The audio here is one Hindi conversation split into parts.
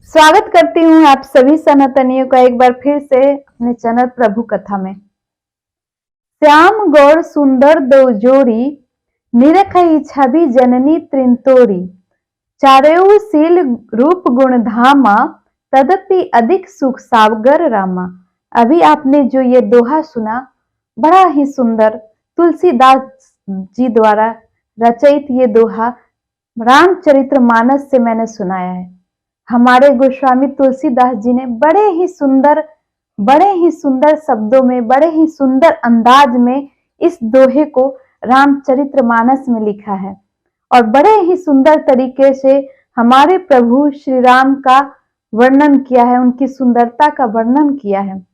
स्वागत करती हूँ आप सभी सनातनियों का एक बार फिर से अपने चैनल प्रभु कथा में। श्याम गौर सुंदर दो जोड़ी, निरखई छवि जननी त्रिंतोरी। चारेऊ शील रूप गुण धामा, तदपि अधिक सुख सागर रामा। अभी आपने जो ये दोहा सुना, बड़ा ही सुंदर तुलसीदास जी द्वारा रचित ये दोहा रामचरितमानस से मैंने सुनाया है। हमारे गोस्वामी तुलसीदास जी ने बड़े ही सुंदर शब्दों में, बड़े ही सुंदर अंदाज में इस दोहे को रामचरितमानस में लिखा है और बड़े ही सुंदर तरीके से हमारे प्रभु श्री राम का वर्णन किया है, उनकी सुंदरता का वर्णन किया है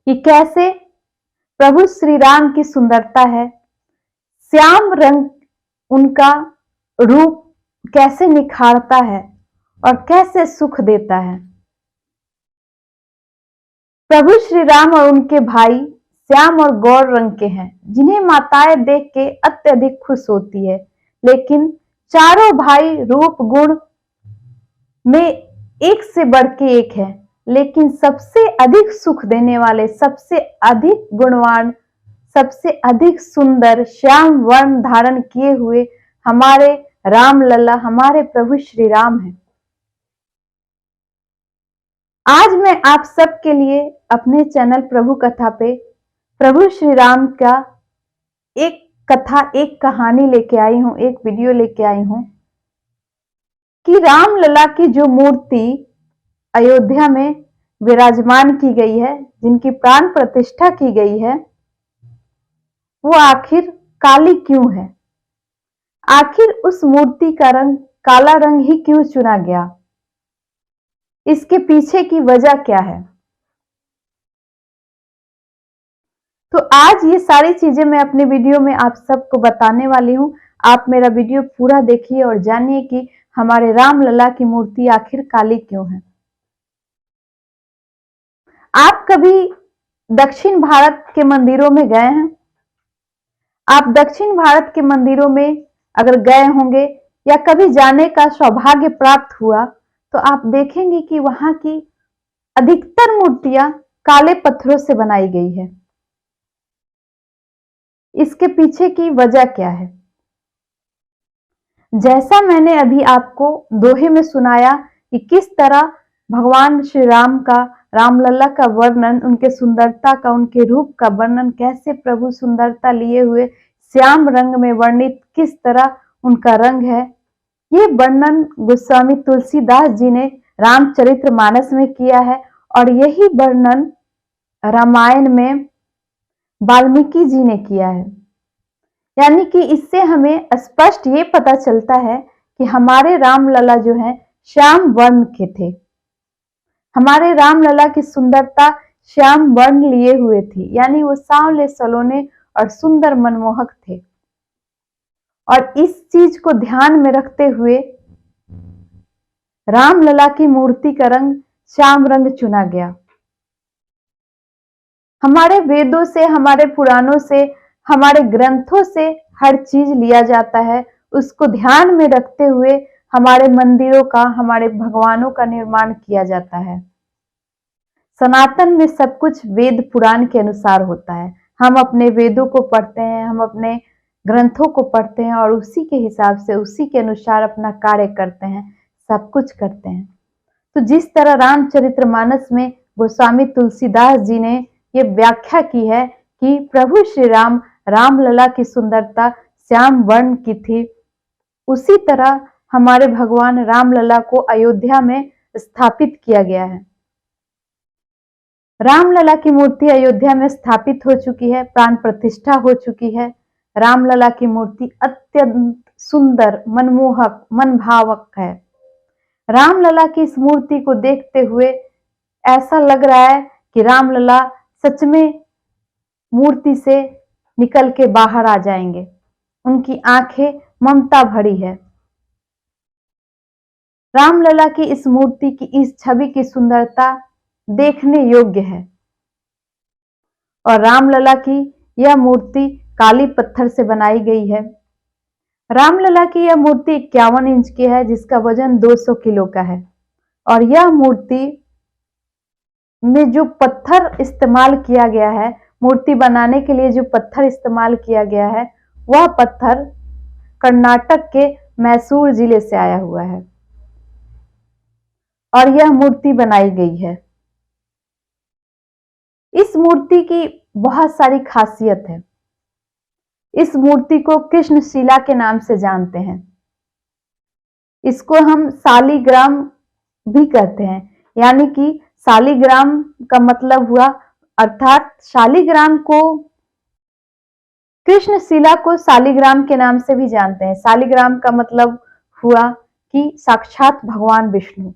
कि कैसे प्रभु श्री राम की सुंदरता है। श्याम रंग उनका रूप कैसे निखारता है और कैसे सुख देता है। प्रभु श्री राम और उनके भाई श्याम और गौर रंग के हैं, जिन्हें माताएं देख के अत्यधिक खुश होती है। लेकिन चारों भाई रूप गुण में एक से बढ़ के एक है, लेकिन सबसे अधिक सुख देने वाले, सबसे अधिक गुणवान, सबसे अधिक सुंदर श्याम वर्ण धारण किए हुए हमारे राम लला, हमारे प्रभु श्री राम हैं। आज मैं आप सबके लिए अपने चैनल प्रभु कथा पे प्रभु श्री राम का एक कथा, एक कहानी लेके आई हूं, एक वीडियो लेके आई हूं कि राम लला की जो मूर्ति अयोध्या में विराजमान की गई है, जिनकी प्राण प्रतिष्ठा की गई है, वो आखिर काली क्यों है? आखिर उस मूर्ति का रंग काला रंग ही क्यों चुना गया? इसके पीछे की वजह क्या है? तो आज ये सारी चीजें मैं अपने वीडियो में आप सबको बताने वाली हूं। आप मेरा वीडियो पूरा देखिए और जानिए कि हमारे राम लला की मूर्ति आखिर काली क्यों है। आप कभी दक्षिण भारत के मंदिरों में गए हैं? आप दक्षिण भारत के मंदिरों में अगर गए होंगे या कभी जाने का सौभाग्य प्राप्त हुआ, तो आप देखेंगे कि वहां की अधिकतर मूर्तियां काले पत्थरों से बनाई गई है। इसके पीछे की वजह क्या है? जैसा मैंने अभी आपको दोहे में सुनाया कि किस तरह भगवान श्री राम का, रामलला का वर्णन, उनके सुंदरता का, उनके रूप का वर्णन, कैसे प्रभु सुंदरता लिए हुए श्याम रंग में वर्णित किस तरह उनका रंग है, ये वर्णन गोस्वामी तुलसीदास जी ने रामचरितमानस में किया है। और यही वर्णन रामायण में वाल्मीकि जी ने किया है। यानी कि इससे हमें स्पष्ट ये पता चलता है कि हमारे रामलला जो है श्याम वर्ण के थे। हमारे रामलला की सुंदरता श्याम वर्ण लिए हुए थी, यानी वो सांवले सलोने और सुंदर मनमोहक थे। और इस चीज को ध्यान में रखते हुए रामलला की मूर्ति का रंग श्याम रंग चुना गया। हमारे वेदों से, हमारे पुराणों से, हमारे ग्रंथों से हर चीज लिया जाता है। उसको ध्यान में रखते हुए हमारे मंदिरों का, हमारे भगवानों का निर्माण किया जाता है। सनातन में सब कुछ वेद पुराण के अनुसार होता है। हम अपने वेदों को पढ़ते हैं, हम अपने ग्रंथों को पढ़ते हैं और उसी के हिसाब से, उसी के अनुसार अपना कार्य करते हैं, सब कुछ करते हैं। तो जिस तरह रामचरितमानस में गोस्वामी तुलसीदास जी ने ये व्याख्या की है कि प्रभु श्री राम, रामलला की सुंदरता श्याम वर्ण की थी, उसी तरह हमारे भगवान रामलला को अयोध्या में स्थापित किया गया है। रामलला की मूर्ति अयोध्या में स्थापित हो चुकी है, प्राण प्रतिष्ठा हो चुकी है। रामलला की मूर्ति अत्यंत सुंदर, मनमोहक, मनभावक है। रामलला की इस मूर्ति को देखते हुए ऐसा लग रहा है कि रामलला सच में मूर्ति से निकल के बाहर आ जाएंगे। उनकी आंखें ममता भरी है। रामलला की इस मूर्ति की, इस छवि की सुंदरता देखने योग्य है। और रामलला की यह मूर्ति काली पत्थर से बनाई गई है। रामलला की यह मूर्ति 51 इंच की है, जिसका वजन 200 किलो का है और यह मूर्ति में जो पत्थर इस्तेमाल किया गया है, मूर्ति बनाने के लिए जो पत्थर इस्तेमाल किया गया है, वह पत्थर कर्नाटक के मैसूर जिले से आया हुआ है और यह मूर्ति बनाई गई है। इस मूर्ति की बहुत सारी खासियत है। इस मूर्ति को कृष्णशिला के नाम से जानते हैं। इसको हम शालिग्राम भी कहते हैं, यानी कि शालिग्राम का मतलब हुआ, अर्थात शालिग्राम को, कृष्णशिला को शालिग्राम के नाम से भी जानते हैं। शालिग्राम का मतलब हुआ कि साक्षात भगवान विष्णु,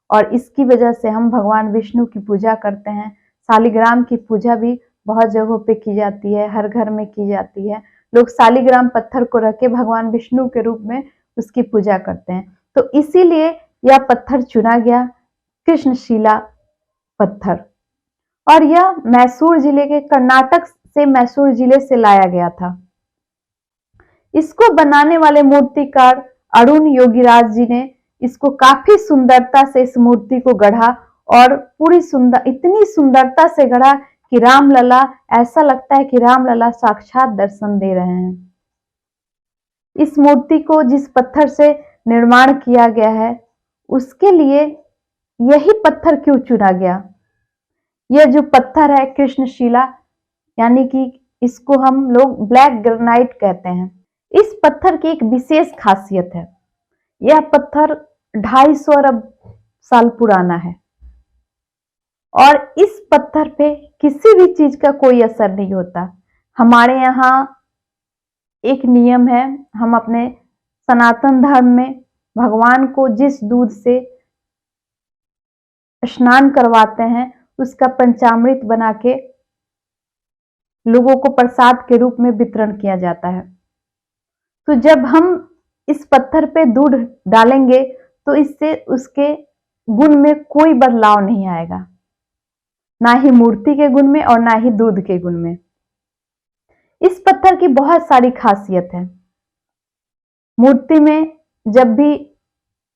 और इसकी वजह से हम भगवान विष्णु की पूजा करते हैं। शालिग्राम की पूजा भी बहुत जगहों पे की जाती है, हर घर में की जाती है। लोग शालिग्राम पत्थर को रख के भगवान विष्णु के रूप में उसकी पूजा करते हैं। तो इसीलिए यह पत्थर चुना गया, कृष्णशिला पत्थर, और यह मैसूर जिले के, कर्नाटक से मैसूर जिले से लाया गया था। इसको बनाने वाले मूर्तिकार अरुण योगीराज जी ने इसको काफी सुंदरता से इस मूर्ति को गढ़ा, और पूरी सुंदर, इतनी सुंदरता से गढ़ा कि रामलला, ऐसा लगता है कि रामलला साक्षात दर्शन दे रहे हैं। इस मूर्ति को जिस पत्थर से निर्माण किया गया है, उसके लिए यही पत्थर क्यों चुना गया? यह जो पत्थर है कृष्णशिला, यानी कि इसको हम लोग ब्लैक ग्रेनाइट कहते हैं। इस पत्थर की एक विशेष खासियत है। यह पत्थर 250 अरब साल पुराना है, और इस पत्थर पे किसी भी चीज का कोई असर नहीं होता। हमारे यहाँ एक नियम है, हम अपने सनातन धर्म में भगवान को जिस दूध से स्नान करवाते हैं, उसका पंचामृत बना के लोगों को प्रसाद के रूप में वितरण किया जाता है। तो जब हम इस पत्थर पे दूध डालेंगे तो इससे उसके गुण में कोई बदलाव नहीं आएगा, ना ही मूर्ति के गुण में और ना ही दूध के गुण में। इस पत्थर की बहुत सारी खासियत है। मूर्ति में जब भी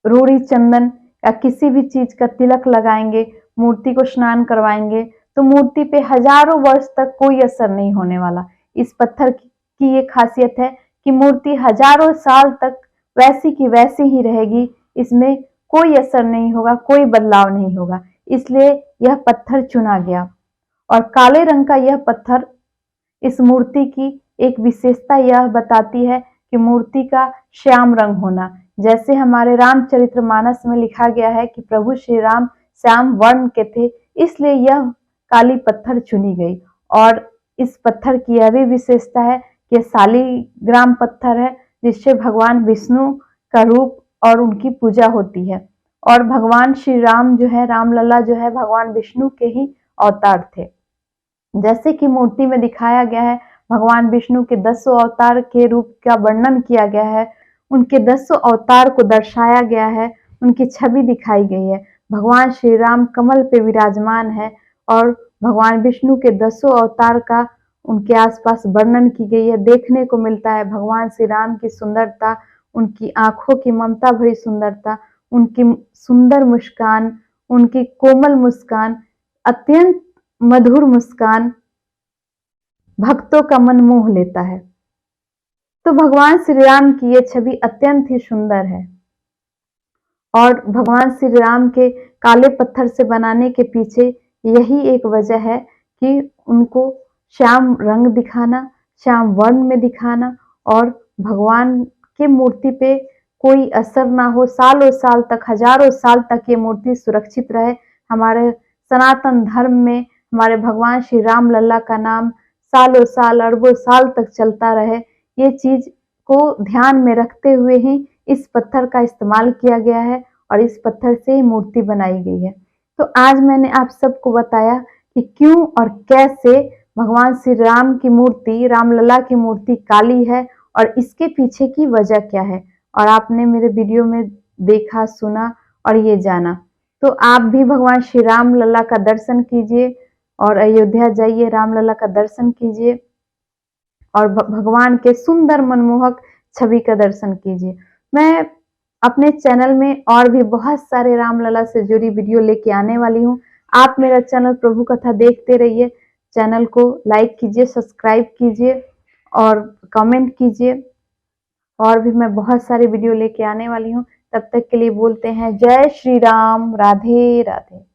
रोड़ी, चंदन या किसी भी चीज का तिलक लगाएंगे, मूर्ति को स्नान करवाएंगे, तो मूर्ति पे हजारों वर्ष तक कोई असर नहीं होने वाला। इस पत्थर की ये खासियत है कि मूर्ति हजारों साल तक वैसी की वैसी ही रहेगी, इसमें कोई असर नहीं होगा, कोई बदलाव नहीं होगा। इसलिए यह पत्थर चुना गया। और काले रंग का यह पत्थर इस मूर्ति की एक विशेषता यह बताती है कि मूर्ति का श्याम रंग होना। जैसे हमारे रामचरितमानस में लिखा गया है कि प्रभु श्री राम श्याम वर्ण के थे, इसलिए यह काली पत्थर चुनी गई। और इस पत्थर की यह भी विशेषता है कि शालिग्राम पत्थर है, जिससे भगवान विष्णु का रूप और उनकी पूजा होती है। और भगवान श्री राम जो है, रामलला जो है, भगवान विष्णु के ही अवतार थे। जैसे कि मूर्ति में दिखाया गया है, भगवान विष्णु के 10 अवतार के रूप का वर्णन किया गया है, उनके 10 अवतार को दर्शाया गया है, उनकी छवि दिखाई गई है। भगवान श्री राम कमल पे विराजमान है, और भगवान विष्णु के 10 अवतार का उनके आसपास वर्णन की गई है। देखने को मिलता है भगवान श्री राम की सुंदरता, उनकी आंखों की ममता भरी सुंदरता, उनकी सुंदर मुस्कान, उनकी कोमल मुस्कान, अत्यंत मधुर मुस्कान भक्तों का मन मोह लेता है। तो भगवान श्री राम की ये छवि अत्यंत ही सुंदर है। और भगवान श्री राम के काले पत्थर से बनाने के पीछे यही एक वजह है कि उनको श्याम रंग दिखाना, श्याम वर्ण में दिखाना, और भगवान के मूर्ति पे कोई असर ना हो, सालों साल तक, हजारों साल तक ये मूर्ति सुरक्षित रहे। हमारे सनातन धर्म में हमारे भगवान श्री राम लल्ला का नाम सालों साल, अरबों साल तक चलता रहे, ये चीज को ध्यान में रखते हुए ही इस पत्थर का इस्तेमाल किया गया है, और इस पत्थर से ही मूर्ति बनाई गई है। तो आज मैंने आप सबको बताया कि क्यों और कैसे भगवान श्री राम की मूर्ति, रामलला की मूर्ति काली है, और इसके पीछे की वजह क्या है। और आपने मेरे वीडियो में देखा, सुना और ये जाना। तो आप भी भगवान श्री राम लल्ला का दर्शन कीजिए, और अयोध्या जाइए, रामलला का दर्शन कीजिए, और भगवान के सुंदर मनमोहक छवि का दर्शन कीजिए। मैं अपने चैनल में और भी बहुत सारे रामलला से जुड़ी वीडियो लेके आने वाली हूँ। आप मेरा चैनल प्रभु कथा देखते रहिए। चैनल को लाइक कीजिए, सब्सक्राइब कीजिए और कमेंट कीजिए। और भी मैं बहुत सारी वीडियो लेके आने वाली हूँ। तब तक के लिए बोलते हैं जय श्री राम, राधे राधे।